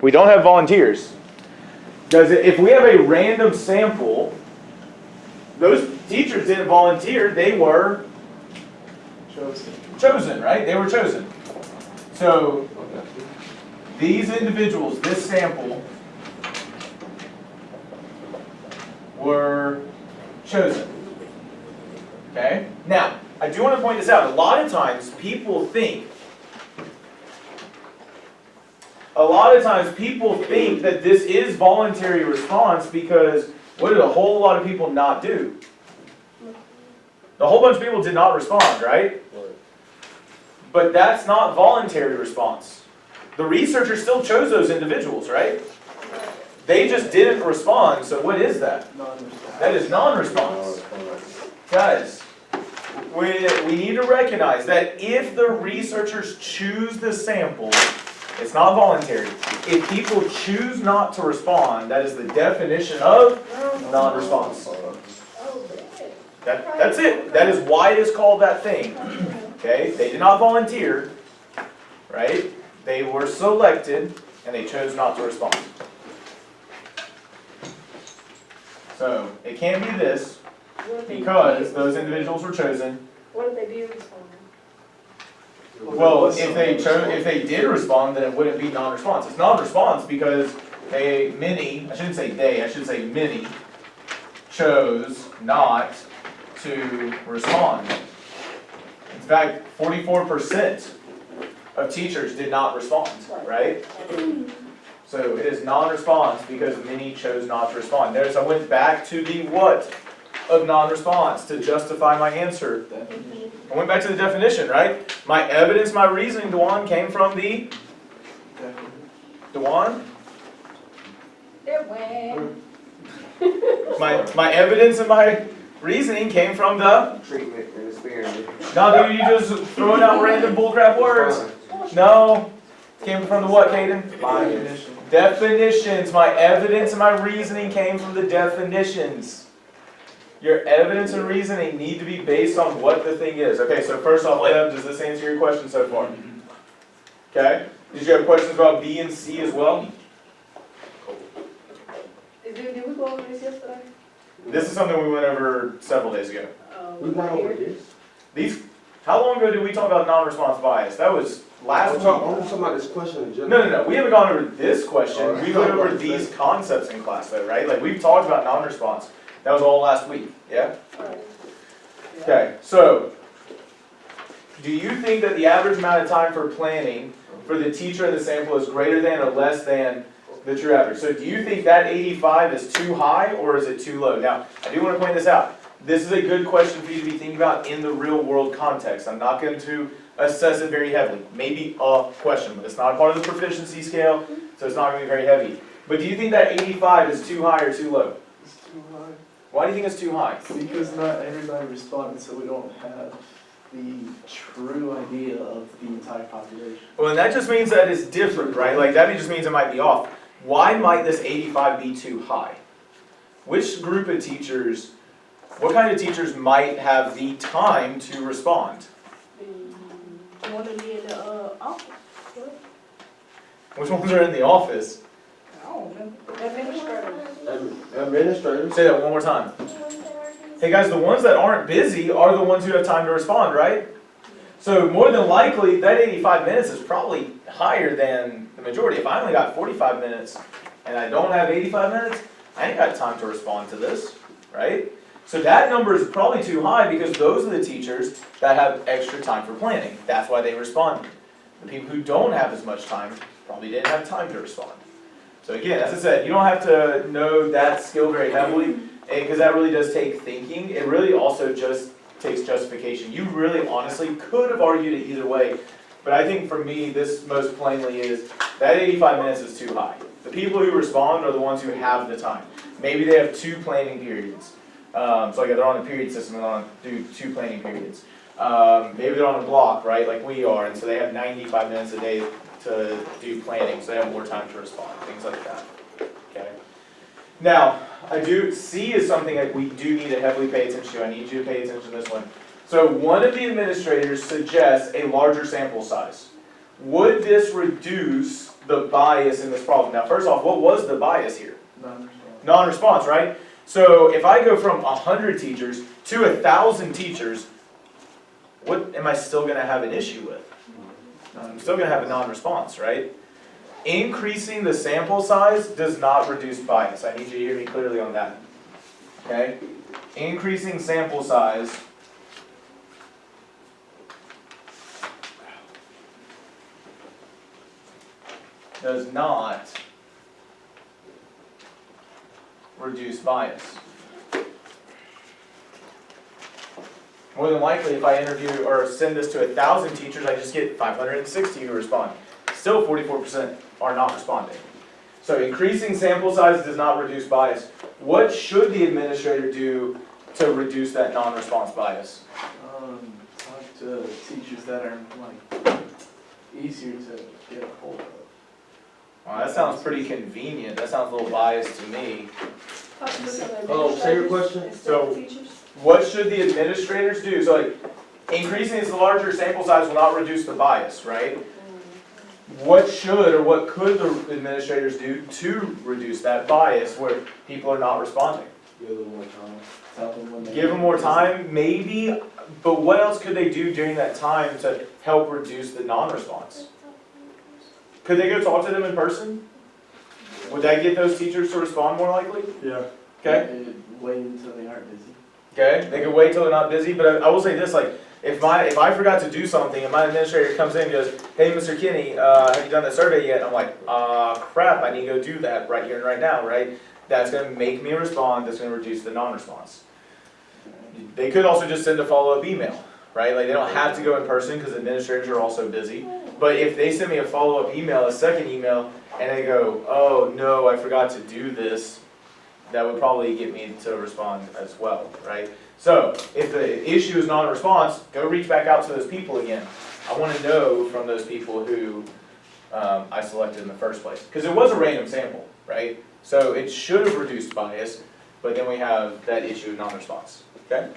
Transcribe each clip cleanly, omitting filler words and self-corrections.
We don't have volunteers. Because if we have a random sample, those teachers didn't volunteer, they were chosen, right? They were chosen. So these individuals, this sample, were chosen. Okay? Now, I do want to point this out. A lot of times people think that this is voluntary response because what did a whole lot of people not do? A whole bunch of people did not respond, right? But that's not voluntary response. The researchers still chose those individuals, right? They just didn't respond, so what is that? That is non-response. Guys, we need to recognize that if the researchers choose the sample, it's not voluntary. If people choose not to respond, that is the definition of non-response. That's it. That is why it is called that thing. Okay? They did not volunteer, right? They were selected, and they chose not to respond. So, it can't be this, because those individuals were chosen. What if they do respond? Well, if they did respond, then it wouldn't be non-response. It's non-response because many chose not to respond. In fact, 44% of teachers did not respond, right? So it is non-response because many chose not to respond. I went back to the what of non-response to justify my answer. I went back to the definition, right? My evidence, my reasoning, Dewan, came from the... Dewan? My evidence and my reasoning came from the... Treatment and experiment. No, dude, you just throwing out random bullcrap words. No. It came from the what, Caden? Definitions. My evidence and my reasoning came from the definitions. Your evidence and reasoning need to be based on what the thing is. Okay, so first off, Leb, does this answer your question so far? Okay. Did you have questions about B and C as well? Did we go over this yesterday? This is something we went over several days ago. We went over this. How long ago did we talk about non-response bias? That was last week. I'm talking about this question in general. No. We haven't gone over this question. We went over these concepts in class though, right? Like we've talked about non-response. That was all last week, yeah? Okay, so, do you think that the average amount of time for planning for the teacher and the sample is greater than or less than the true average? So do you think that 85 is too high or is it too low? Now, I do want to point this out. This is a good question for you to be thinking about in the real world context. I'm not going to assess it very heavily. Maybe a question, but it's not a part of the proficiency scale, so it's not going to be very heavy. But do you think that 85 is too high or too low? It's too high. Why do you think it's too high? Because not everybody responded, so we don't have the true idea of the entire population. Well, and that just means that it's different, right? Like that just means it might be off. Why might this 85 be too high? Which group of teachers, what kind of teachers might have the time to respond? Want to be in the office? Which ones are in the office? Administrators. Say that one more time. Hey guys, the ones that aren't busy are the ones who have time to respond, right? So more than likely, that 85 minutes is probably higher than the majority. If I only got 45 minutes and I don't have 85 minutes, I ain't got time to respond to this, right? So that number is probably too high because those are the teachers that have extra time for planning. That's why they responded. The people who don't have as much time probably didn't have time to respond. So again, as I said, you don't have to know that skill very heavily because that really does take thinking. It really also just takes justification. You really honestly could have argued it either way, but I think for me, this most plainly is that 85 minutes is too high. The people who respond are the ones who have the time. Maybe they have 2 planning periods. So like they're on a period system and on do 2 planning periods. Maybe they're on a block, right, like we are, and so they have 95 minutes a day to do planning, so they have more time to respond, things like that. Okay. Now, C is something that we do need to heavily pay attention to. I need you to pay attention to this one. So one of the administrators suggests a larger sample size. Would this reduce the bias in this problem. Now, first off, what was the bias here? Non-response. Non-response, right? So if I go from 100 teachers to 1,000 teachers, what am I still gonna have an issue with? I'm still gonna have a non-response, right? Increasing the sample size does not reduce bias. I need you to hear me clearly on that. Okay? Increasing sample size does not reduce bias. More than likely, if I interview or send this to 1,000 teachers, I just get 560 who respond. Still 44% are not responding. So increasing sample size does not reduce bias. What should the administrator do to reduce that non-response bias? Talk to teachers that are like easier to get a hold of. Well, that sounds pretty convenient. That sounds a little biased to me. Oh, say your question. So- What should the administrators do? So like, increasing this larger sample size will not reduce the bias, right? What should or what could the administrators do to reduce that bias where people are not responding? Give them more time. Tell them when they Give them more time, maybe, but what else could they do during that time to help reduce the non-response? Could they go talk to them in person? Would that get those teachers to respond more likely? Yeah. Okay? Wait until they aren't busy. Okay, they could wait till they're not busy, but I will say this, like, if I forgot to do something and my administrator comes in and goes, hey, Mr. Kinney, have you done that survey yet? And I'm like, crap, I need to go do that right here and right now, right? That's gonna make me respond, that's gonna reduce the non-response. They could also just send a follow-up email, right? Like, they don't have to go in person because administrators are also busy. But if they send me a follow-up email, a second email, and they go, oh, no, I forgot to do this, that would probably get me to respond as well, right? So, if the issue is non-response, go reach back out to those people again. I want to know from those people who I selected in the first place. Because it was a random sample, right? So it should have reduced bias, but then we have that issue of non-response, okay?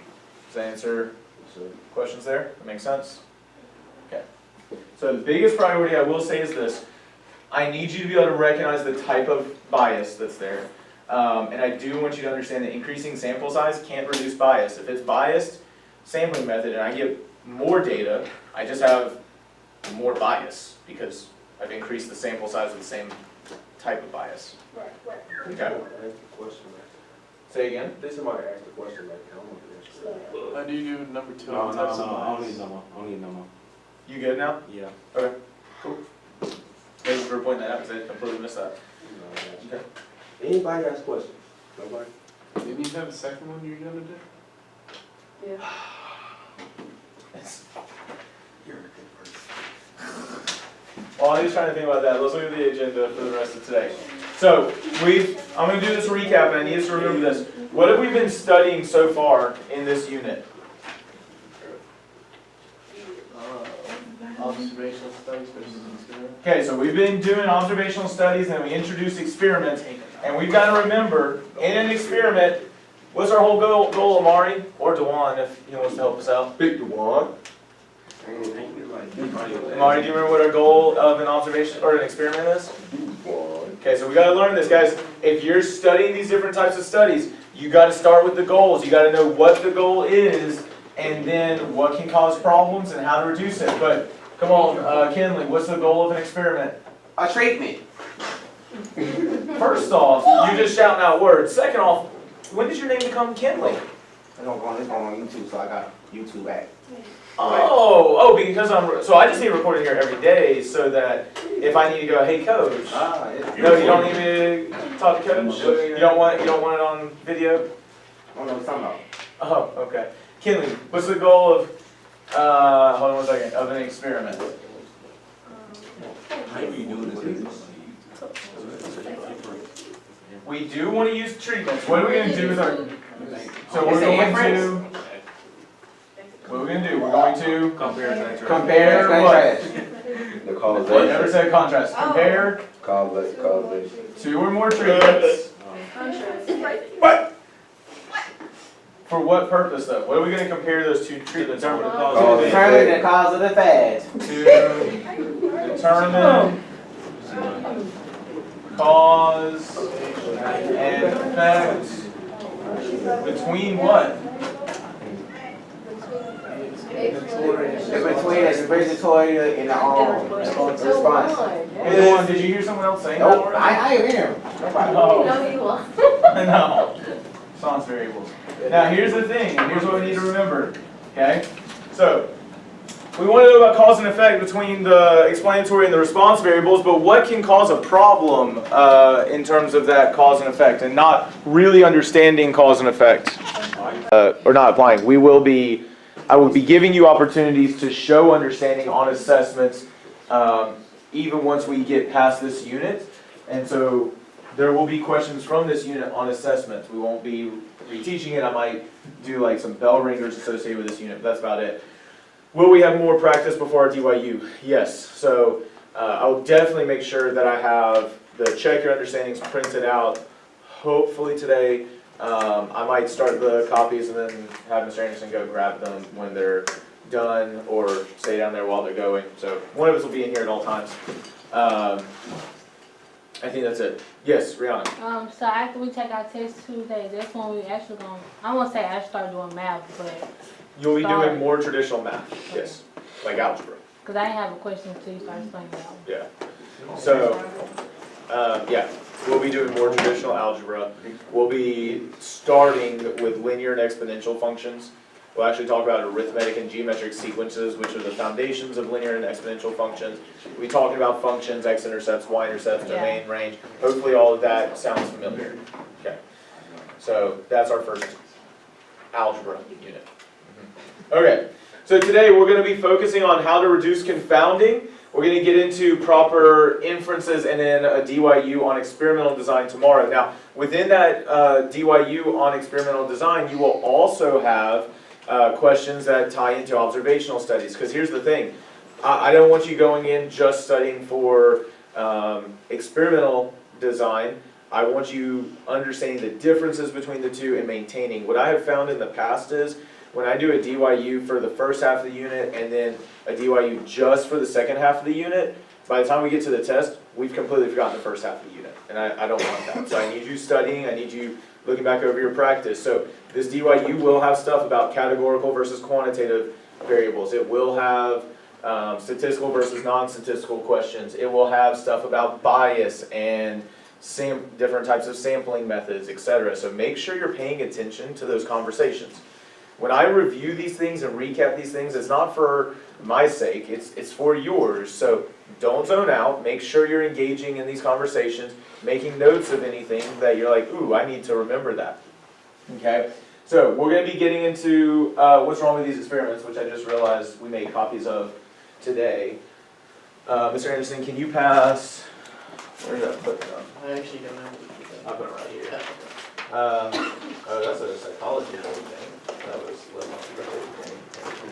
Does that answer questions there? That makes sense? Okay. So the biggest priority I will say is this. I need you to be able to recognize the type of bias that's there. And I do want you to understand that increasing sample size can't reduce bias. If it's biased sampling method and I get more data, I just have more bias because I've increased the sample size with the same type of bias. Okay. Ask the question. Say again? If somebody asked the question, like, I don't know. How do you do number two? No, on no, types of no, I don't bias? need no more, I don't need no more. You good now? Yeah. Okay. Cool. Thank you for pointing that out because I completely missed that. Okay. Anybody ask questions? Nobody? Didn't you have a second one you're gonna do? Yeah. You're a good person. While I was trying to think about that, let's look at the agenda for the rest of today. So, I'm going to do this recap, and I need us to remember this. What have we been studying so far in this unit? Observational studies versus experiment. Okay, so we've been doing observational studies, and we introduced experiments, and we've got to remember, in an experiment, what's our whole goal, Amari? Or Dewan, if he wants to help us out. Big Dewan. Amari, do you remember what our goal of an observation, or an experiment is? Okay, so we got to learn this, guys. If you're studying these different types of studies, you got to start with the goals. You got to know what the goal is, and then what can cause problems and how to reduce it. But come on, Kinley, what's the goal of an experiment? A treatment. First off, you're just shouting out words. Second off, when did your name become Kinley? It's going on YouTube, so I got YouTube app. Oh, because so I just need recording here every day so that if I need to go, hey coach. No, you don't need me to talk to coach? You don't want it on video? I don't know what you're talking about. Oh, okay. Kinley, what's the goal of hold on one second, of an experiment? How do you do this? We do want to use treatments. What are we going to do with our... So we're Is it going inference? to... What are we going to do? We're going to Compare. compare what? The What? causation. Never said contrast. Compare Causation. two or more treatments. What? For what purpose though? What are we going to compare those two treatments to? Determine the cause of the fad. To determine cause and effect between what? It's between the explanatory and the response. Hey, Lauren, did you hear someone else saying that? Nope, already? I ain't hear him. Oh. No, you won't. No. Response variables. Now here's the thing, and here's what we need to remember. Okay? So, we want to know about cause and effect between the explanatory and the response variables, but what can cause a problem in terms of that cause and effect, and not really understanding cause and effect, or not applying. I will be giving you opportunities to show understanding on assessments, even once we get past this unit, and so there will be questions from this unit on assessments. We won't be reteaching it. I might do like some bell ringers associated with this unit, but that's about it. Will we have more practice before our DYU? Yes. So I will definitely make sure that I have the check your understandings printed out, hopefully today. I might start the copies and then have Mr. Anderson go grab them when they're done, or stay down there while they're going. So one of us will be in here at all times. I think that's it. Yes, Rihanna. So after we take our test Tuesday, that's when we actually gonna, I won't say I start doing math, but, You'll be doing more traditional math, yes, like algebra. cause I didn't have a question until you started explaining that. Yeah. So, yeah, we'll be doing more traditional algebra. We'll be starting with linear and exponential functions. We'll actually talk about arithmetic and geometric sequences, which are the foundations of linear and exponential functions. We'll be talking about functions, x-intercepts, y-intercepts, domain, range. Hopefully all of that sounds familiar. Okay. So that's our first algebra unit. Okay, so today we're going to be focusing on how to reduce confounding. We're going to get into proper inferences and then a DYU on experimental design tomorrow. Now, within that DYU on experimental design, you will also have questions that tie into observational studies. Because here's the thing, I don't want you going in just studying for experimental design. I want you understanding the differences between the two and maintaining. What I have found in the past is, when I do a DYU for the first half of the unit and then a DYU just for the second half of the unit, by the time we get to the test, we've completely forgotten the first half of the unit. And I don't want that. So I need you studying, I need you looking back over your practice. So this DYU will have stuff about categorical versus quantitative variables. It will have statistical versus non-statistical questions. It will have stuff about bias and different types of sampling methods, etc. So make sure you're paying attention to those conversations. When I review these things and recap these things, it's not for my sake, it's for yours. So don't zone out, make sure you're engaging in these conversations, making notes of anything that you're like, ooh, I need to remember that. Okay? So we're going to be getting into what's wrong with these experiments, which I just realized we made copies of today. Mr. Anderson, can you pass, where did I put them? I actually don't know. I'll put it right here. Oh, that's a psychology thing. That was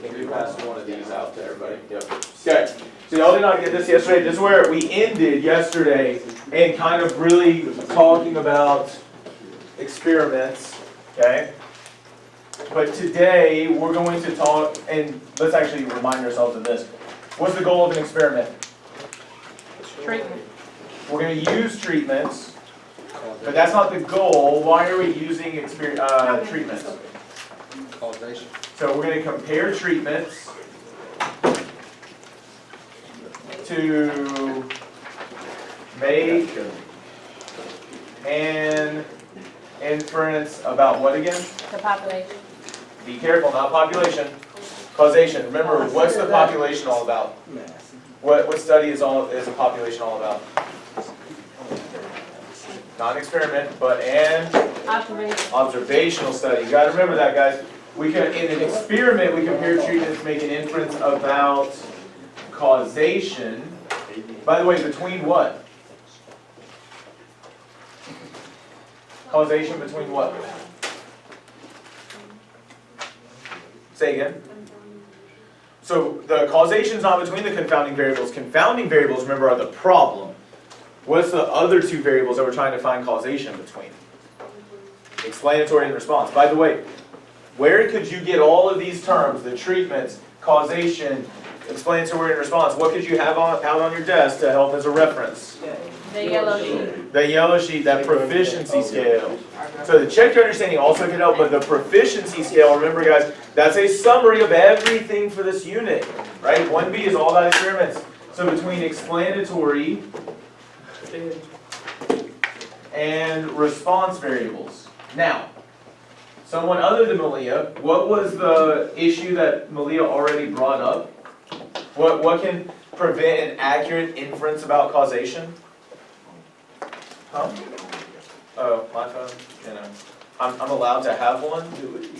Can you pass one of these out to everybody? Yep. Okay. So y'all did not get this yesterday. This is where we ended yesterday and kind of really talking about experiments. Okay. But today we're going to talk, and let's actually remind ourselves of this. What's the goal of an experiment? Treatment. We're going to use treatments, but that's not the goal. Why are we using treatments? Causation. So we're going to compare treatments to make an inference about what again? The population. Be careful, not population. Causation. Remember, what's the population all about? What study is a population all about? Not an experiment, but an observational study. You got to remember that, guys. In an experiment, we compare treatments to make an inference about causation. By the way, between what? Causation between what? Say again. So the causation is not between the confounding variables. Confounding variables, remember, are the problem. What's the other two variables that we're trying to find causation between? Explanatory and response. By the way, where could you get all of these terms, the treatments, causation, explanatory and response? What could you have out on your desk to help as a reference? The yellow sheet. The yellow sheet, that proficiency scale. So the check your understanding also can help, but the proficiency scale, remember guys, that's a summary of everything for this unit, right? 1B is all about experiments. So between explanatory and response variables. Now, someone other than Malia, what was the issue that Malia already brought up? What can prevent an accurate inference about causation? Huh? Oh, my phone, you know. I'm allowed to have one,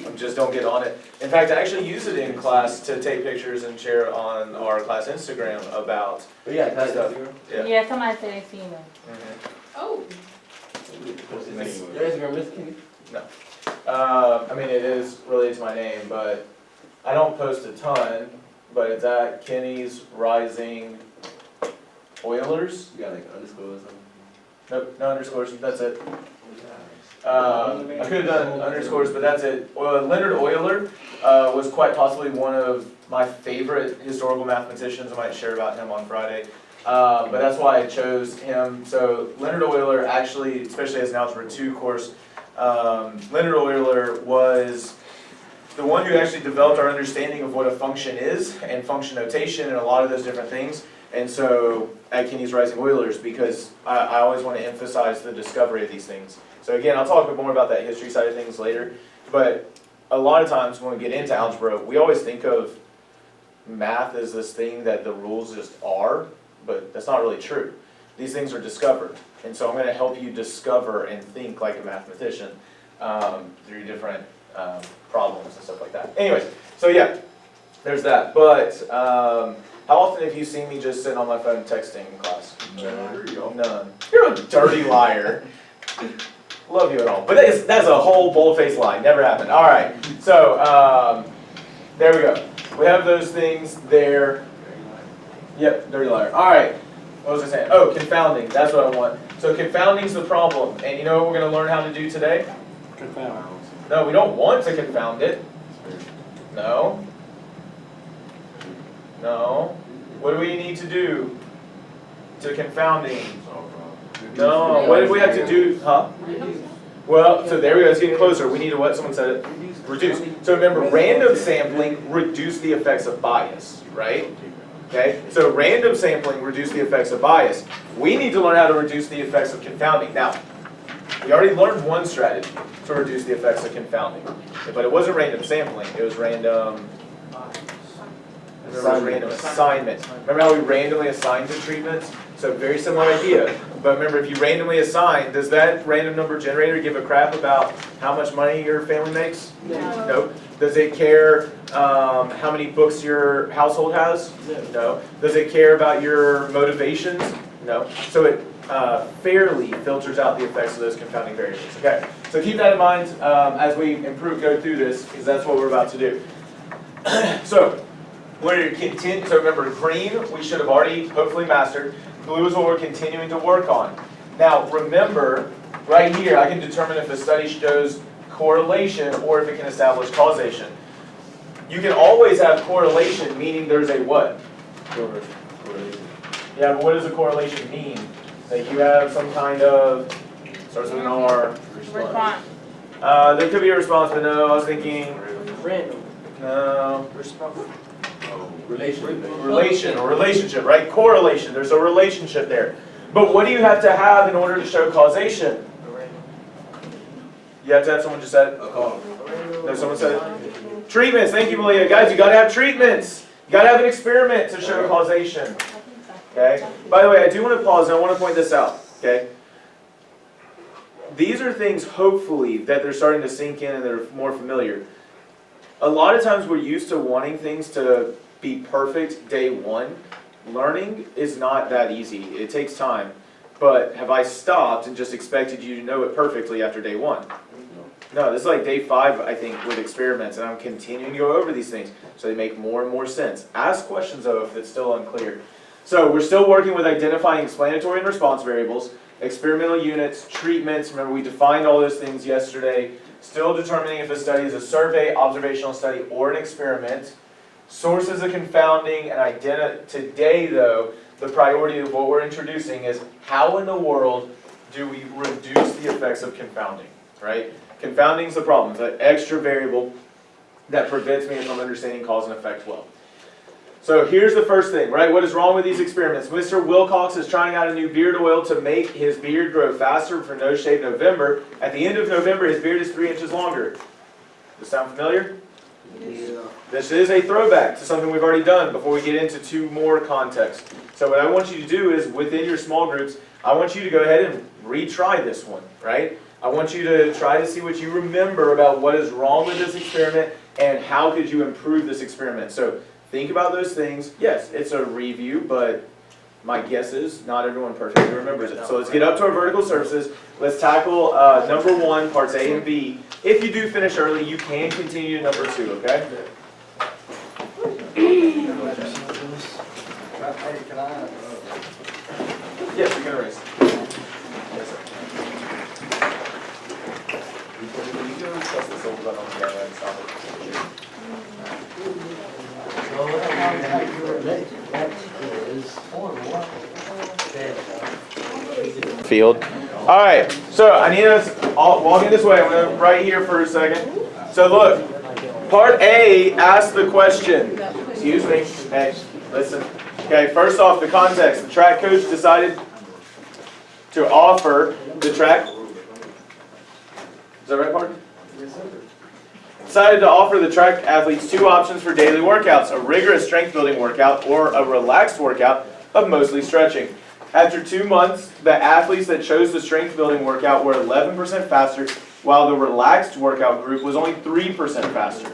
I just don't get on it. In fact, I actually use it in class to take pictures and share on our class Instagram about stuff. Yeah. Yeah, somebody said they seen them. Mhm. Oh. Your Instagram is Kenny? I mean, it is related to my name, but I don't post a ton, but it's at Kenny's Rising Oilers. You got like underscore or something? Nope, no underscores, that's it. I could have done underscores, but that's it. Leonard Euler was quite possibly one of my favorite historical mathematicians. I might share about him on Friday. But that's why I chose him. So Leonard Euler actually, especially as an Algebra 2 course, Leonard Euler was the one who actually developed our understanding of what a function is and function notation and a lot of those different things. And so at Kenny's Rising Oilers, because I always want to emphasize the discovery of these things. So again, I'll talk more about that history side of things later. But a lot of times when we get into algebra, we always think of math as this thing that the rules just are, but that's not really true. These things are discovered. And so I'm going to help you discover and think like a mathematician through different problems and stuff like that. Anyways, so yeah, there's that. But how often have you seen me just sitting on my phone texting in class? None. You're a dirty liar. Love you and all. But that's a whole bold-faced lie. Never happened. All right. So there we go. We have those things there. Yep, dirty liar. All right. What was I saying? Oh, confounding. That's what I want. So confounding's the problem. And you know what we're going to learn how to do today? Confound. No, we don't want to confound it. No. No. What do we need to do to confounding? No. What did we have to do? Huh? Well, so there we go. It's getting closer. We need to what? Someone said it. Reduce. So remember, random sampling reduce the effects of bias, right? Okay. So random sampling reduce the effects of bias. We need to learn how to reduce the effects of confounding. Now, we already learned one strategy to reduce the effects of confounding, but it wasn't random sampling. It was random. Random assignment. Remember how we randomly assigned to treatments? So very similar idea. But remember, if you randomly assign, does that random number generator give a crap about how much money your family makes? No. Nope. Does it care how many books your household has? No. Does it care about your motivations? No. So it fairly filters out the effects of those confounding variables. Okay. So keep that in mind as we go through this, because that's what we're about to do. So we're continue. So remember, green we should have already hopefully mastered. Blue is what we're continuing to work on. Now remember, right here I can determine if a study shows correlation or if it can establish causation. You can always have correlation, meaning there's a what? Correlation. Yeah, but what does a correlation mean? That you have some kind of, starts with an R. Response. There could be a response, but no, I was thinking, Random. no. Response. Relation or relationship, right? Correlation, there's a relationship there. But what do you have to have in order to show causation? You have to have someone just said it? No, someone said it? Treatments, thank you, Malia. Guys, you gotta have treatments. You gotta have an experiment to show causation. Okay? By the way, I do want to pause and I want to point this out. Okay? These are things, hopefully, that they're starting to sink in and they're more familiar. A lot of times we're used to wanting things to be perfect day one. Learning is not that easy. It takes time. But have I stopped and just expected you to know it perfectly after day one? No, this is like day 5, I think, with experiments, and I'm continuing to go over these things so they make more and more sense. Ask questions, though, if it's still unclear. So we're still working with identifying explanatory and response variables, experimental units, treatments. Remember, we defined all those things yesterday. Still determining if a study is a survey, observational study, or an experiment. Sources of confounding and today, though, the priority of what we're introducing is how in the world do we reduce the effects of confounding, right? Confounding is the problem. It's an extra variable that prevents me from understanding cause and effect well. So here's the first thing, right? What is wrong with these experiments? Mr. Wilcox is trying out a new beard oil to make his beard grow faster for No Shave November. At the end of November, his beard is 3 inches longer. Does this sound familiar? Yeah. This is a throwback to something we've already done before we get into 2 more contexts. So what I want you to do is, within your small groups, I want you to go ahead and retry this one, right? I want you to try to see what you remember about what is wrong with this experiment and how could you improve this experiment. So think about those things. Yes, it's a review, but my guess is not everyone perfectly remembers it. So let's get up to our vertical surfaces. Let's tackle number 1, parts A and B. If you do finish early, you can continue to number 2, okay? Hey, can I, Yes, you can erase. Yes, sir. You can press the silver button on the other and stop it. Field. All right, so I need us all walking this way. I'm going to right here for a second. So look, part A asks the question. Excuse me. Hey, listen. Okay, first off, the context. The track coach decided to offer the track. Is that right, pardon? Decided to offer the track athletes 2 options for daily workouts: a rigorous strength building workout or a relaxed workout of mostly stretching. After 2 months, the athletes that chose the strength building workout were 11% faster, while the relaxed workout group was only 3% faster.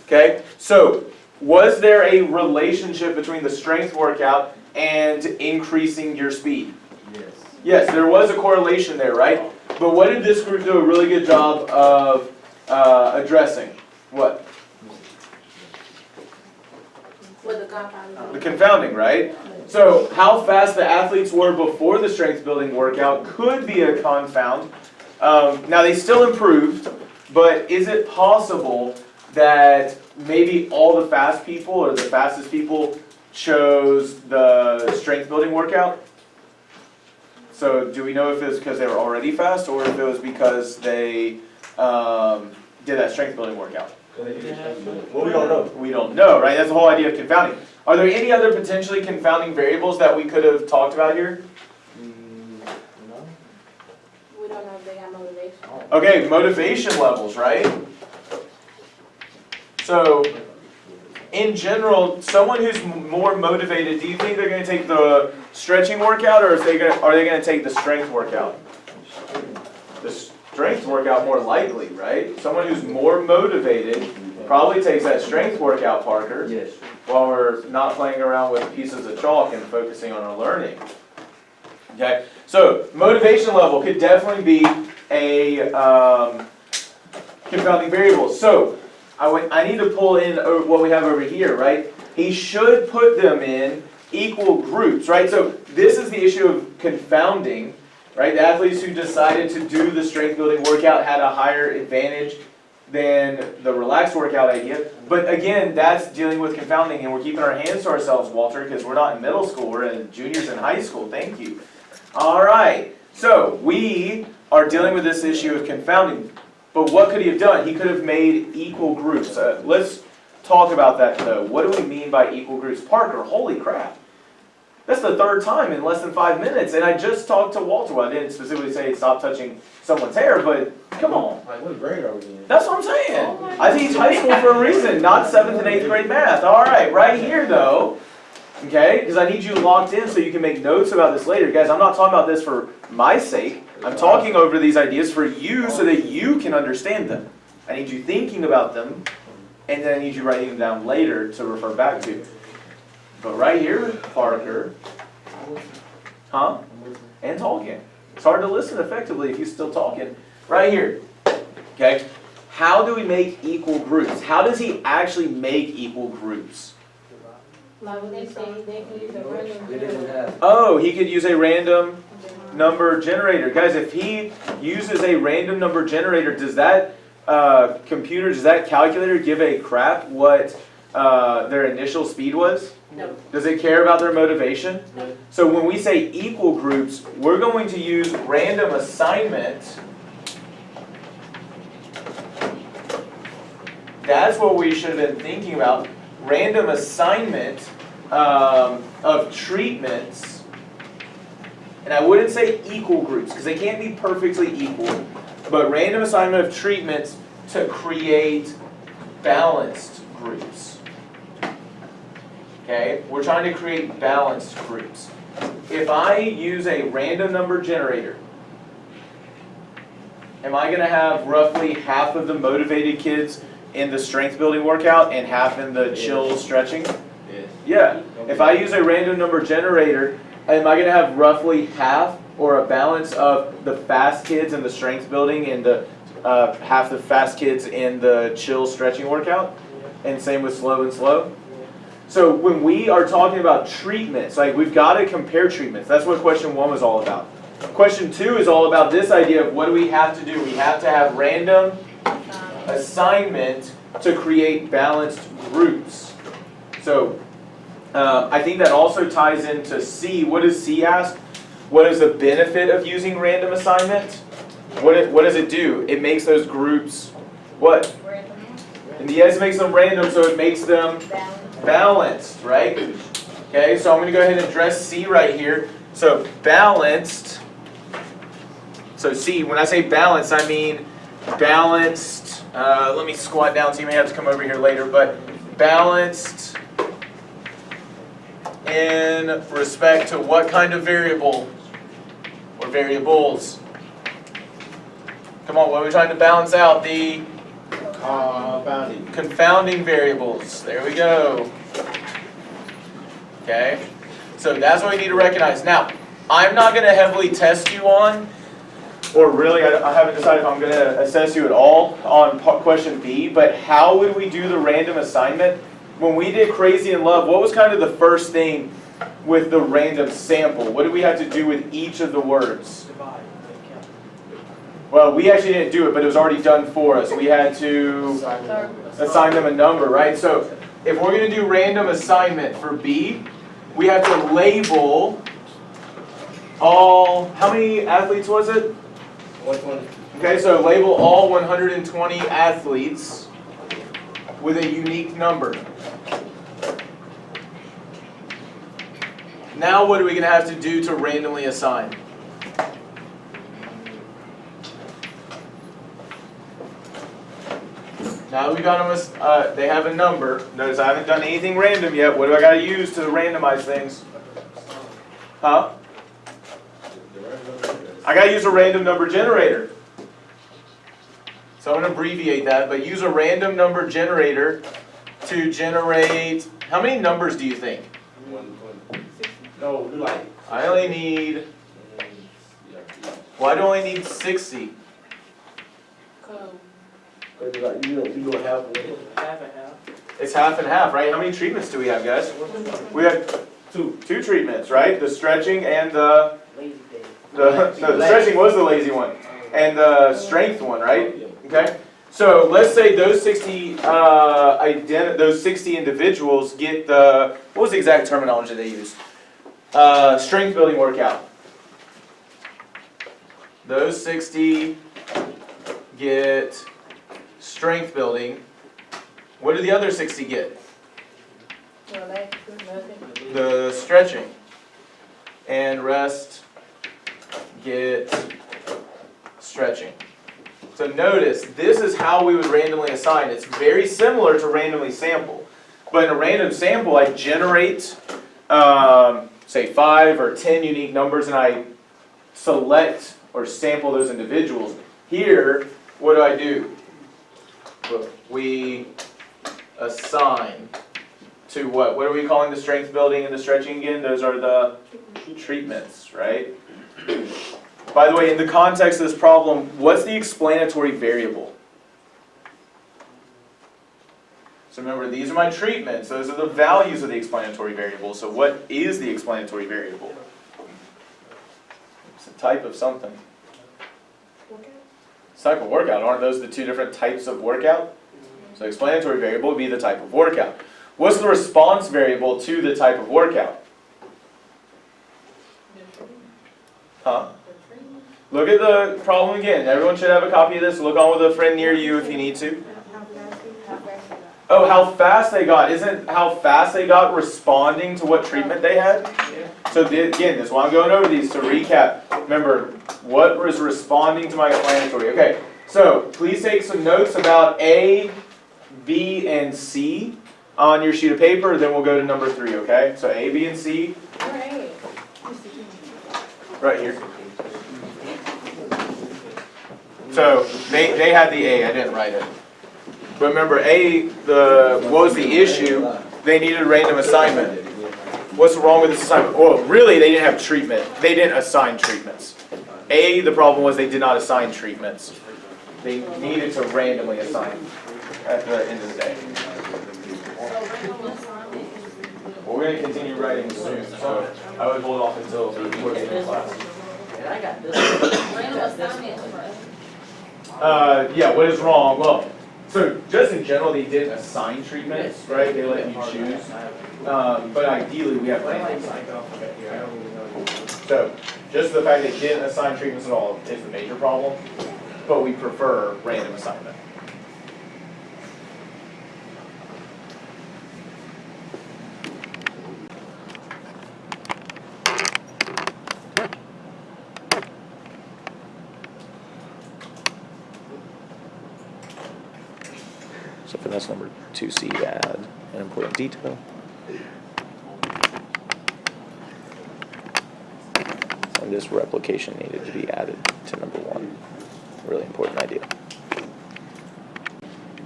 Okay, so was there a relationship between the strength workout and increasing your speed? Yes. Yes, there was a correlation there, right? But what did this group do a really good job of addressing? What? With the confounding. The confounding, right? So how fast the athletes were before the strength building workout could be a confound. Now they still improved, but is it possible that maybe all the fast people or the fastest people chose the strength building workout? So do we know if it was because they were already fast or if it was because they did that strength building workout? Well, we don't know. We don't know, right? That's the whole idea of confounding. Are there any other potentially confounding variables that we could have talked about here? No. We don't know if they got motivation. Okay, motivation levels, right? So, in general, someone who's more motivated, do you think they're going to take the stretching workout or are they going to take the strength workout? The strength workout more likely, right? Someone who's more motivated probably takes that strength workout, Parker, Yes. while we're not playing around with pieces of chalk and focusing on our learning. Okay, so motivation level could definitely be a confounding variable. So I need to pull in what we have over here, right? He should put them in equal groups, right? So this is the issue of confounding, right? The athletes who decided to do the strength building workout had a higher advantage than the relaxed workout idea. But again, that's dealing with confounding, and we're keeping our hands to ourselves, Walter, because we're not in middle school, we're in juniors in high school. Thank you. All right, so we are dealing with this issue of confounding. But what could he have done? He could have made equal groups. Let's talk about that, though. What do we mean by equal groups? Parker, holy crap. That's the 3rd time in less than 5 minutes, and I just talked to Walter. Well, I didn't specifically say stop touching someone's hair, but come on. Like, what grade are we in? That's what I'm saying. I teach high school for a reason, not 7th and 8th grade math. All right, right here, though, okay, because I need you locked in so you can make notes about this later. Guys, I'm not talking about this for my sake. I'm talking over these ideas for you so that you can understand them. I need you thinking about them, and then I need you writing them down later to refer back to. But right here, Parker, huh? And talking. It's hard to listen effectively if you're still talking. Right here, okay? How do we make equal groups? How does he actually make equal groups? Like what they say, they can use a random We didn't generator. have. Oh, he could use a random number generator. Guys, if he uses a random number generator, does that computer, does that calculator give a crap what their initial speed was? No. Does it care about their motivation? No. So when we say equal groups, we're going to use random assignment. That's what we should have been thinking about. Random assignment of treatments. And I wouldn't say equal groups, because they can't be perfectly equal. But random assignment of treatments to create balanced groups. Okay? We're trying to create balanced groups. If I use a random number generator, am I going to have roughly half of the motivated kids in the strength building workout and half in the chill stretching? Yes. Yeah. If I use a random number generator, am I going to have roughly half or a balance of the fast kids in the strength building and the half the fast kids in the chill stretching workout? And same with slow and slow? So when we are talking about treatments, like we've got to compare treatments. That's what question 1 was all about. Question 2 is all about this idea of what do we have to do? We have to have random assignment to create balanced groups. So I think that also ties into C. What does C ask? What is the benefit of using random assignment? What does it do? It makes those groups what? Random. And yes, it makes them random, so it makes them balanced, right? Okay, so I'm going to go ahead and address C right here. So balanced. So C, when I say balanced, I mean balanced. Let me squat down so you may have to come over here later, but balanced in respect to what kind of variable or variables? Come on, what are we trying to balance out? The confounding variables. There we go. Okay, so that's what we need to recognize. Now, I'm not going to heavily test you on, or really I haven't decided if I'm going to assess you at all on question B, but how would we do the random assignment? When we did Crazy in Love, what was kind of the first thing with the random sample? What did we have to do with each of the words? Well, we actually didn't do it, but it was already done for us. We had to assign them a number, right? So if we're going to do random assignment for B, we have to label all, how many athletes was it? 120. Okay, so label all 120 athletes with a unique number. Now what are we going to have to do to randomly assign? Now we got them, they have a number. Notice I haven't done anything random yet. What do I got to use to randomize things? Huh? I got to use a random number generator. So I'm going to abbreviate that, but use a random number generator to generate, how many numbers do you think? 120. No, do like. I only need, well, I only need 60. You go half and Half and half. It's half and half, right? How many treatments do we have, guys? We have two treatments, right? The stretching and the stretching was the lazy one, and the strength one, right? Okay. So let's say those 60 individuals get the, what was the exact terminology they used? Strength building workout. Those 60 get strength building. What do the other 60 get? The stretching. And rest get stretching. So notice, this is how we would randomly assign. It's very similar to randomly sample. But in a random sample, I generate, say 5 or 10 unique numbers, and I select or sample those individuals. Here, what do? We assign to what? What are we calling the strength building and the stretching again? Those are the treatments, right? By the way, in the context of this problem, what's the explanatory variable? So remember, these are my treatments. Those are the values of the explanatory variable. So what is the explanatory variable? It's a type of something. It's a type of workout. Aren't those the two different types of workout? So explanatory variable would be the type of workout. What's the response variable to the type of workout? Huh? Look at the problem again. Everyone should have a copy of this. Look on with a friend near you if you need to. Oh, how fast they got. Isn't how fast they got responding to what treatment they had? So again, this is why I'm going over these to recap. Remember, what was responding to my explanatory? Okay, so please take some notes about A, B, and C on your sheet of paper. Then we'll go to number 3, okay? So A, B, and C. Right here. So they had the A, I didn't write it. But remember, what was the issue? They needed random assignment. What's wrong with this assignment? Well, really, they didn't have treatment. They didn't assign treatments. A, the problem was they did not assign treatments. They needed to randomly assign at the end of the day. Well, we're going to continue writing soon, so I would hold off until towards the end of class. I got this. Yeah, what is wrong? Well, so just in general, they didn't assign treatments, right? They let you choose. But ideally, we have random assignment. So just the fact they didn't assign treatments at all is the major problem, but we prefer random assignment. So for this number 2C, add an important detail. And this replication needed to be added to number 1. Really important idea.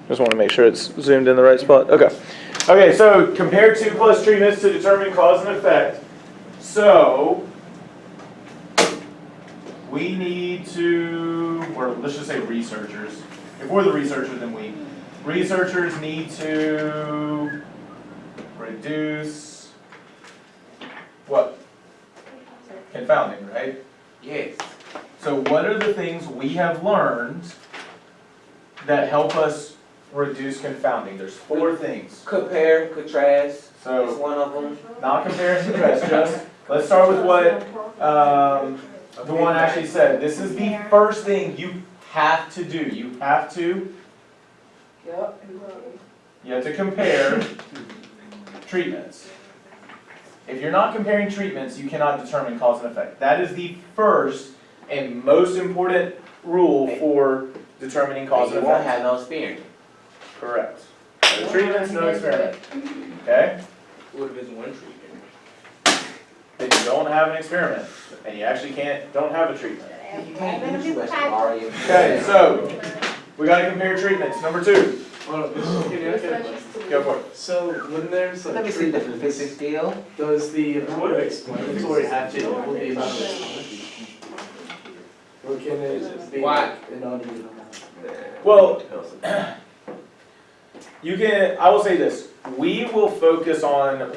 Just want to make sure it's zoomed in the right spot. Okay. Okay, so compare 2 plus treatments to determine cause and effect. So we need to, or let's just say researchers. If we're the researchers, then we. Researchers need to reduce what? Confounding, right? Yes. So what are the things we have learned that help us reduce confounding? There's 4 things. Compare, contrast, is So one of them. not compare and contrast, just let's start with what the one actually said. This is the first thing you have to do. You have to compare treatments. If you're not comparing treatments, you cannot determine cause and effect. That is the first and most important rule for determining cause You and won't effect. have no experiment. Correct. No treatments, no experiment. Okay? What if it's one treatment? Then you don't have an experiment, and you actually don't have a treatment. You can't do too much Mario. Okay, so we got to compare treatments. Number 2. Go for it. So when there's Let a me see the treatment, physics scale. does the amount of explanatory have to equal the amount of response? Or can it be Why? an uneven amount? Well, I will say this. We will focus on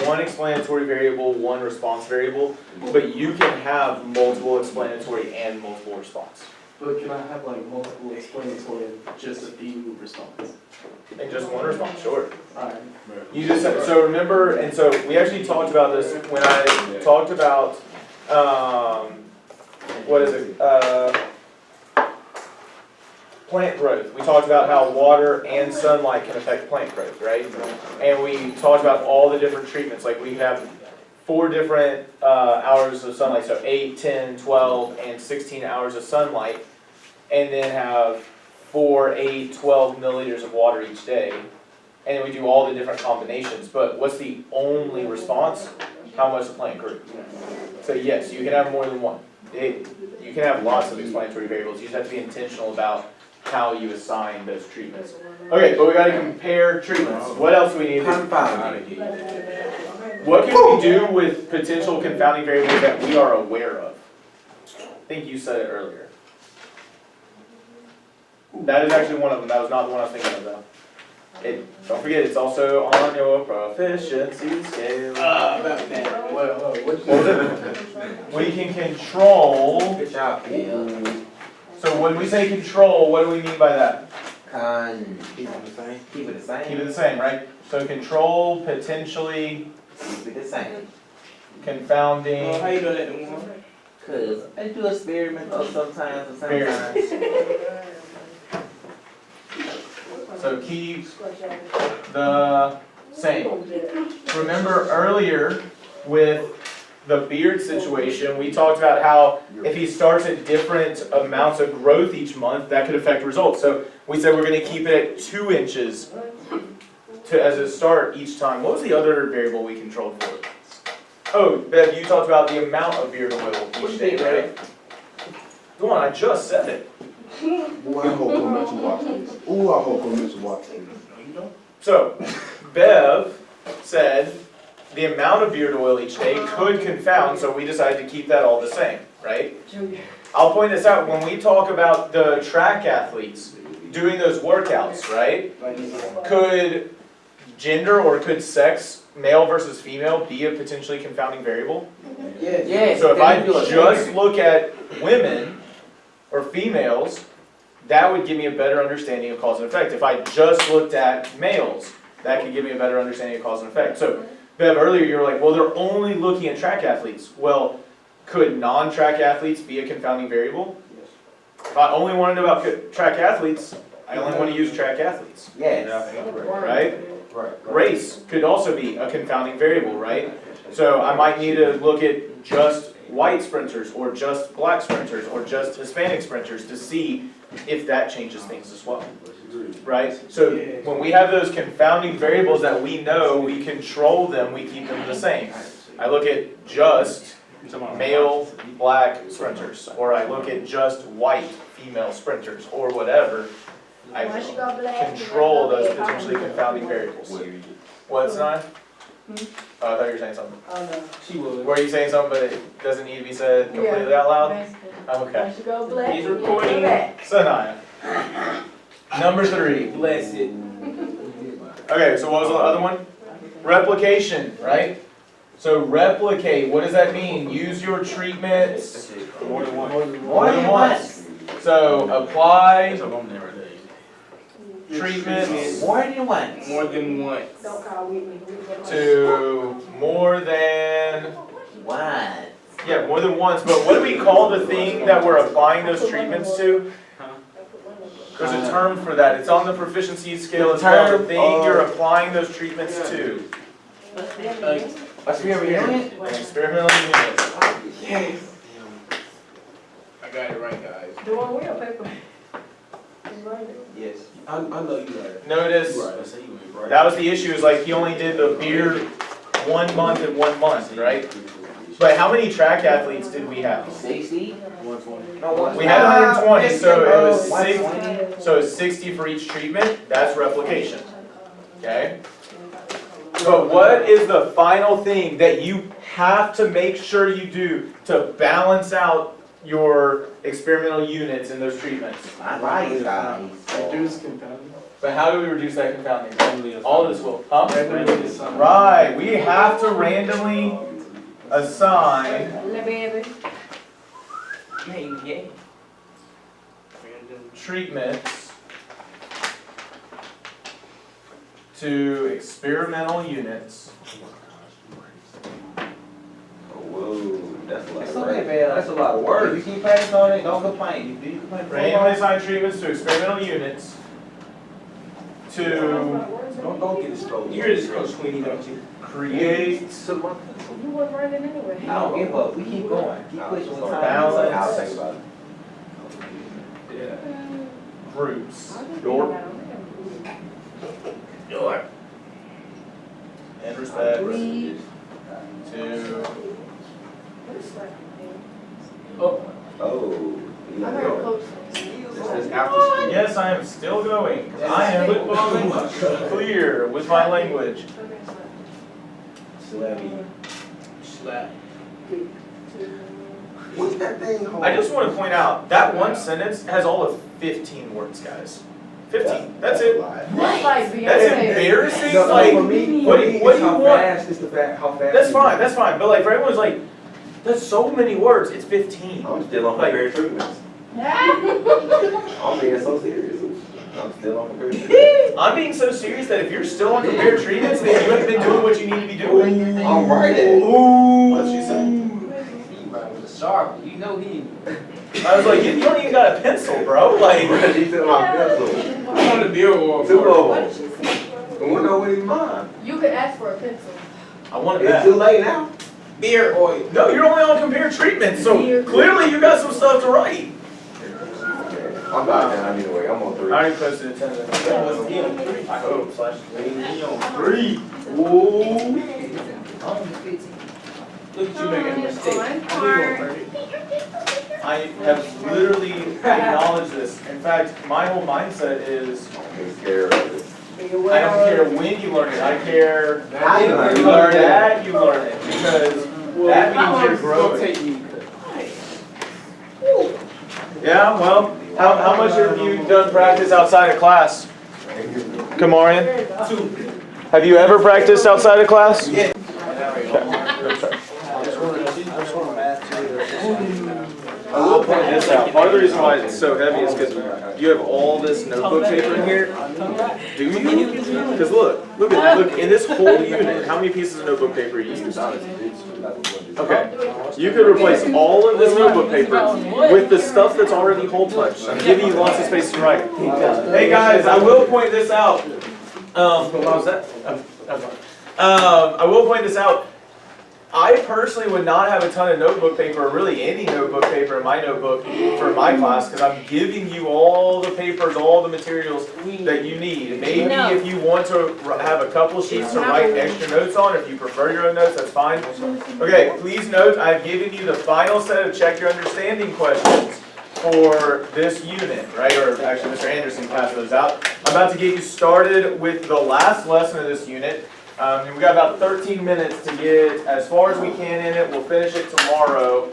one explanatory variable, one response variable, but you can have multiple explanatory and multiple response. But can I have like multiple explanatory and just a few response? And just one response, sure. Alright. You just so remember, and so we actually talked about this when I talked about what is it? Plant growth. We talked about how water and sunlight can affect plant growth, right? And we talked about all the different treatments. Like we have 4 different hours of sunlight, so 8, 10, 12, and 16 hours of sunlight, and then have 4, 8, 12 milliliters of water each day. And then we do all the different combinations. But what's the only response? How much the plant grew. So yes, you can have more than one. You can have lots of explanatory variables. You just have to be intentional about how you assign those treatments. Okay, but we got to compare treatments. What else do we need? Confounding. What can we do with potential confounding variables that we are aware of? I think you said it earlier. That is actually one of them. That was not the one I was thinking of though. Don't forget, it's also on your proficiency scale. About that. Well, What was it? We can control. Good job, Phil. So when we say control, what do we mean by that? Keep it the same. Keep it the same. Keep it the same, right? So control, potentially, Keep it the same. confounding. How you know that the one? Cause I do experiments sometimes and Very sometimes. So keep the same. Remember earlier with the beard situation, we talked about how if he starts at different amounts of growth each month, that could affect results. So we said we're gonna keep it at 2 inches as a start each time. What was the other variable we controlled for? Oh, Bev, you talked about the amount of beard oil each day, right? Go on, I just said it. Boy, I hope I'm not you watch this. Ooh, I hope I'm not you watch this. So, Bev said the amount of beard oil each day could confound, so we decided to keep that all the same, right? I'll point this out, when we talk about the track athletes doing those workouts, right? Could gender or could sex, male versus female, be a potentially confounding variable? Yes. So if I they do a just experiment. look at women or females, that would give me a better understanding of cause and effect. If I just looked at males, that could give me a better understanding of cause and effect. So, Bev, earlier you were like, well, they're only looking at track athletes. Well, could non-track athletes be a confounding variable? If I only want to know about track athletes, I only want to use track athletes, Yes. right? Right. Race could also be a confounding variable, right? So I might need to look at just white sprinters, or just black sprinters, or just Hispanic sprinters to see if that changes things as well, right? So when we have those confounding variables that we know, we control them, we keep them the same. I look at just male black sprinters, or I look at just white female sprinters, or whatever. I Once you go black, control those you go potentially black. confounding variables. What's not? Oh, I thought you were saying something. Oh, no. She was. Were you saying something, but it doesn't need to be said completely out loud? Basically. Okay. Once you go black, He's you go recording. black. Sanaya. Number 3. Bless it. Okay, so what was the other one? Replication, right? So replicate, what does that mean? Use your treatments More than one. more than once. So apply treatments More than once. More than once. Don't call Whitney. to more than, Once. yeah, more than once, but what do we call the thing that we're applying those treatments to? There's a term for that, it's on the proficiency scale as well, the thing you're applying those treatments to. Experiment. An experimental unit. Yes. I got it right, guys. Doing wheel paper. Yes. I know you right. Notice, You right. I say you ain't right. that was the issue, is like he only did the beard 1 month and 1 month, right? But how many track athletes did we have? 60. 120. No, We had 120, so it was 120. 60, so it's 60 for each treatment, that's replication, okay? But what is the final thing that you have to make sure you do to balance out your experimental units in those treatments? My body size. Reduce confounding. But how do we reduce that confounding? All of this will, huh? Randomly assign. Right, we have to randomly assign Little baby. Yeah. treatments to experimental units. Whoa, that's a lot It's of okay, work. man. That's a lot of work. You keep practicing on it, don't complain. You complain for a Randomly while. assign treatments to experimental units to Don't get exposed. You hear this, Coach Queenie, don't you? create You wasn't running anyway. I don't give up. We keep going. Keep pushing with time. Balance. I'll think about it. groups Door. in respect Leave. to Oh. I heard Coach. This after school. yes, I am still going. I am clear with my language. Slap. What's that thing? I just want to point out that one sentence has all of 15 words, guys. 15. That's it. That's like Beyonce. That's embarrassing. No, Like, for me, what do you how want? fast is the fact? How fast? That's is fine. it? That's fine. But like for everyone's like, that's so many words. It's 15. I'm still on my Like- very treatments. Ah! I'm being so serious. I'm still on the I'm being so serious that if you're still on compared treatments, then you haven't been doing what you need to be doing. I'm writing. What'd she say? He right with a sharp, you know he. I was like, you don't even got a pencil, bro. Like, He said my pencil. I'm on the bill war Two for of What them. did she say? The one over his mine. You could ask for a pencil. I want it It's back. too late now. beer oil. No, you're only on compared treatments, so clearly you got some stuff to write. I'm not down either way. I'm on I 3. already posted attendance. I hope, slash. He on 3. Whoa. Look at you making a mistake. I have literally acknowledged this. In fact, my whole mindset is, I'm scared of it. I don't care when you learn it, I care How you learn if it? you learn that you learn it, because that means you're growing. Yeah, well, how much have you done practice outside of class? Kamarian? Have you ever practiced outside of class? Yeah. I just want to math too. I will point this out. Part of the reason why it's so heavy is because you have all this notebook paper in here. Do you? Because look, in this whole unit, how many pieces of notebook paper you use? Okay, you could replace all of this notebook paper with the stuff that's already hole punched. I'm giving you lots of space to write. Hey guys, I will point this out. What was that? I will point this out. I personally would not have a ton of notebook paper, or really any notebook paper in my notebook for my class, because I'm giving you all the papers, all the materials that you need. Maybe if you want to have a couple sheets to write extra notes on, if you prefer your own notes, that's fine. Okay, please note, I've given you the final set of check your understanding questions for this unit, right? Or actually, Mr. Anderson passed those out. I'm about to get you started with the last lesson of this unit. We got about 13 minutes to get as far as we can in it. We'll finish it tomorrow.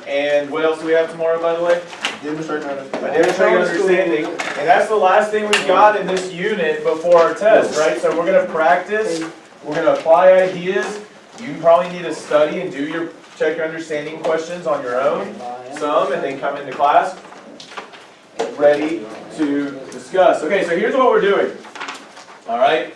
And what else do we have tomorrow, by the way? Demonstrating Demonstrating understanding. And that's the last thing we've got in this unit before our test, right? So we're going to practice. We're going to apply ideas. You probably need to study and do your check your understanding questions on your own. Some, and then come into class ready to discuss. Okay, so here's what we're doing. All right.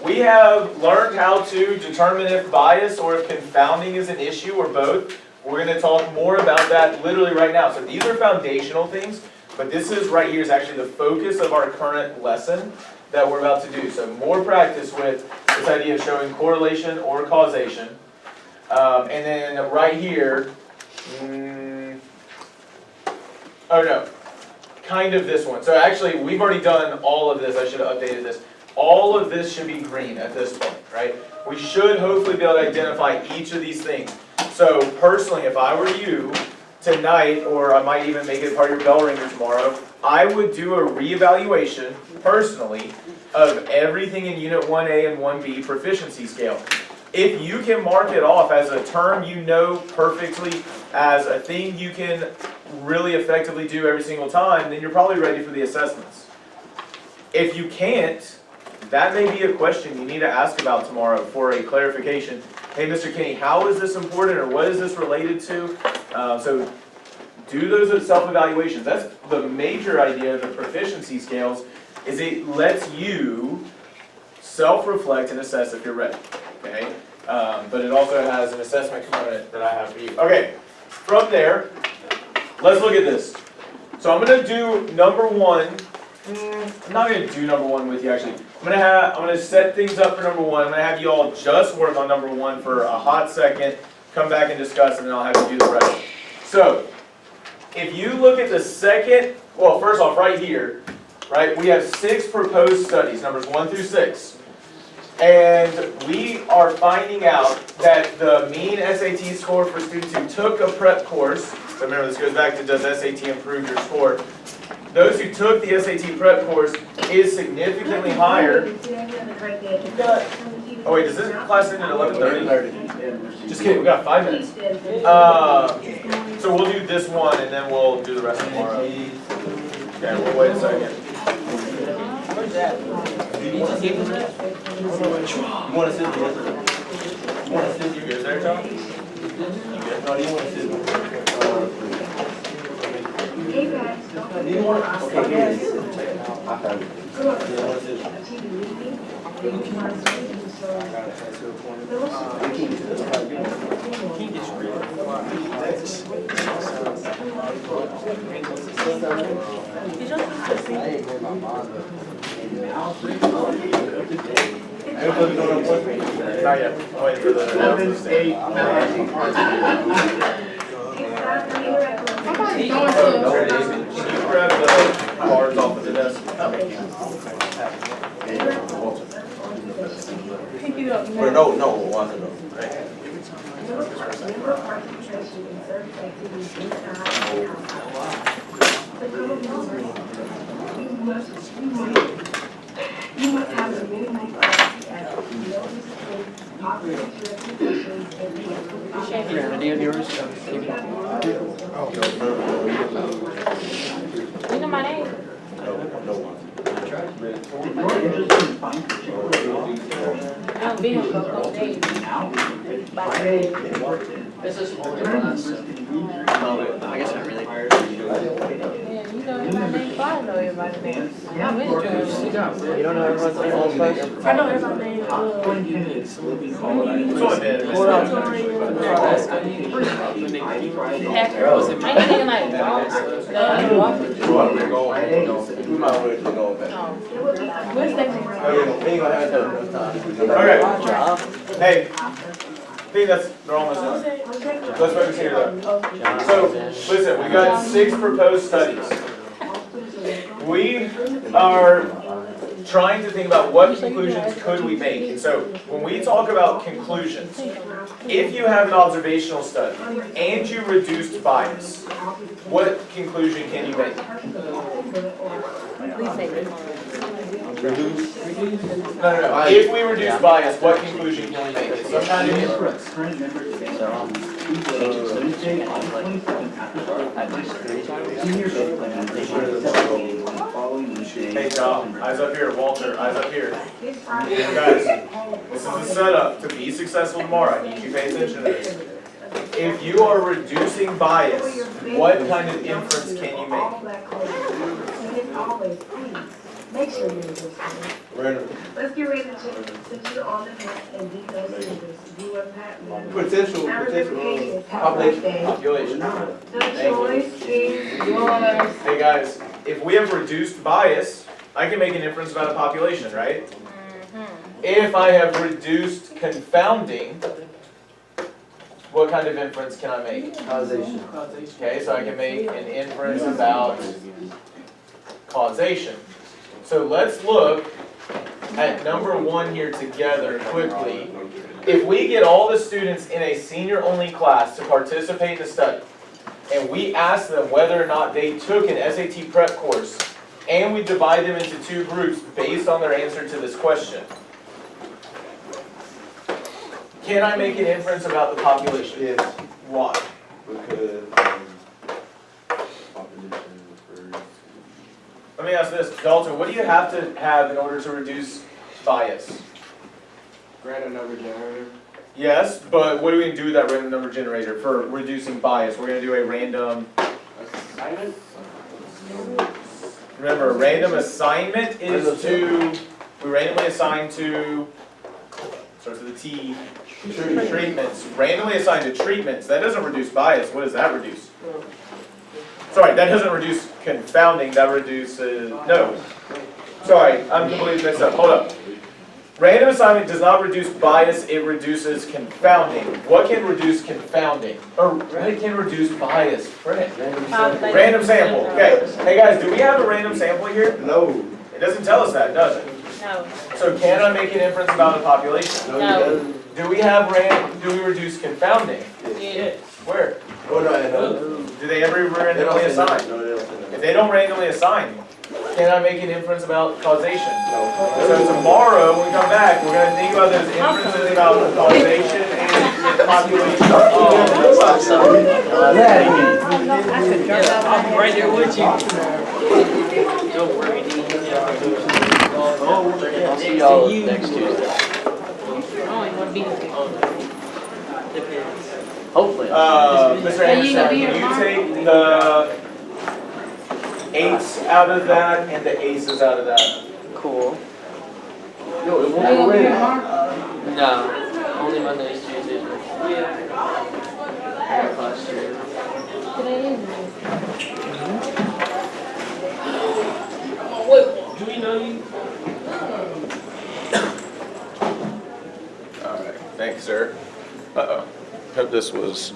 We have learned how to determine if bias or if confounding is an issue, or both. We're going to talk more about that literally right now. So these are foundational things, but this is right here is actually the focus of our current lesson that we're about to do. So more practice with this idea of showing correlation or causation. And then right here, kind of this one. So actually, we've already done all of this. I should have updated this. All of this should be green at this point, right? We should hopefully be able to identify each of these things. So personally, if I were you tonight, or I might even make it part of your bell ringer tomorrow, I would do a reevaluation, personally, of everything in Unit 1A and 1B proficiency scale. If you can mark it off as a term you know perfectly, as a thing you can really effectively do every single time, then you're probably ready for the assessments. If you can't, that may be a question you need to ask about tomorrow for a clarification. Hey, Mr. Kinney, how is this important, or what is this related to? So do those self-evaluations. That's the major idea of the proficiency scales, is it lets you self-reflect and assess if you're ready, okay? But it also has an assessment component that I have for you. Okay, from there, let's look at this. So I'm going to do number one. I'm not going to do number one with you, actually. I'm going to set things up for number one. I'm going to have you all just work on number one for a hot second, come back and discuss, and then I'll have you do the rest. So, if you look at the second, well, first off, right here, right, we have 6 proposed studies, numbers 1 through 6. And we are finding out that the mean SAT score for students who took a prep course, so remember this goes back to does SAT improve your score? Those who took the SAT prep course is significantly higher. Oh wait, does this class end at 11:30? Just kidding, we got 5 minutes. So we'll do this one and then we'll do the rest tomorrow. Okay, we'll wait a second. Where's that? You just gave us that? You want to sit there? You want to sit You good there, Tom? No, you want to sit there? Hey guys, don't You want to? Okay, yes. Yeah, what's this? King gets Not yet. I'm waiting for the. 7, 8, 9. Can you grab the cards off of the desk? Pick it up. But no, one of them. You must have a minimum capacity as a operate your applications and You know my name? No one. I'll be here for a couple days. This is only one, so. I guess I really. Yeah, you know everybody's name, I know everybody's name. I'm really doing it. You don't know everyone's name on the I know everybody's name. It's only been. Ain't thinking like, We might want to go back. What's that name? We ain't gonna have enough time. Okay. Hey, I think they're almost done. Let's focus here though. So, listen, we got 6 proposed studies. We are trying to think about what conclusions could we make. And so, when we talk about conclusions, if you have an observational study and you reduced bias, what conclusion can you make? No. If we reduce bias, what conclusion can we make? Some kind of inference. Hey Tom, eyes up here. Walter, eyes up here. Guys, this is the setup. To be successful tomorrow, I need you to pay attention to this. If you are reducing bias, what kind of inference can you make? Make sure you're interested. Random. Let's get ready to check, since you're on the map and details figures, you are Pat. Potential population. Population. The choice is yours. Hey guys, if we have reduced bias, I can make an inference about a population, right? If I have reduced confounding, what kind of inference can I make? Causation. Okay, so I can make an inference about causation. So let's look at number 1 here together quickly. If we get all the students in a senior-only class to participate in the study, and we ask them whether or not they took an SAT prep course, and we divide them into 2 groups based on their answer to this question, can I make an inference about the population? Yes, Why? because, population refers. Let me ask this, Dalton, what do you have to have in order to reduce bias? Random number generator. Yes, but what are we going to do with that random number generator for reducing bias? We're going to do a random, Assignment? remember, a random assignment is to, we randomly assign to, starts with a T, treatments. Randomly assigned to treatments, that doesn't reduce bias. What does that reduce? Sorry, that doesn't reduce confounding, that reduces, no. Sorry, I'm completely mixed up, hold up. Random assignment does not reduce bias, it reduces confounding. What can reduce confounding? Or what can reduce bias? Frick. Random sample, okay. Hey guys, do we have a random sample here? No. It doesn't tell us that, does it? No. So can I make an inference about the population? No. Do we reduce confounding? Yes. Where? Oh, no. Do they ever randomly assign? No, they don't say If they don't randomly assign, can I make an inference about causation? no. So tomorrow, when we come back, we're going to think about those inferences about causation and population. I'll be right there with you. Don't worry. I'll see y'all next Tuesday. I don't even want to be here. Hopefully. Mr. Anderson, can you take the 8s out of that and the aces out of that. Cool. Yo, it Are you won't gonna go be here in. tomorrow? No, only Mondays, Tuesdays. I got class today. Today is Wednesday. Do we know you? All right, thanks, sir. Uh-oh. Hope this was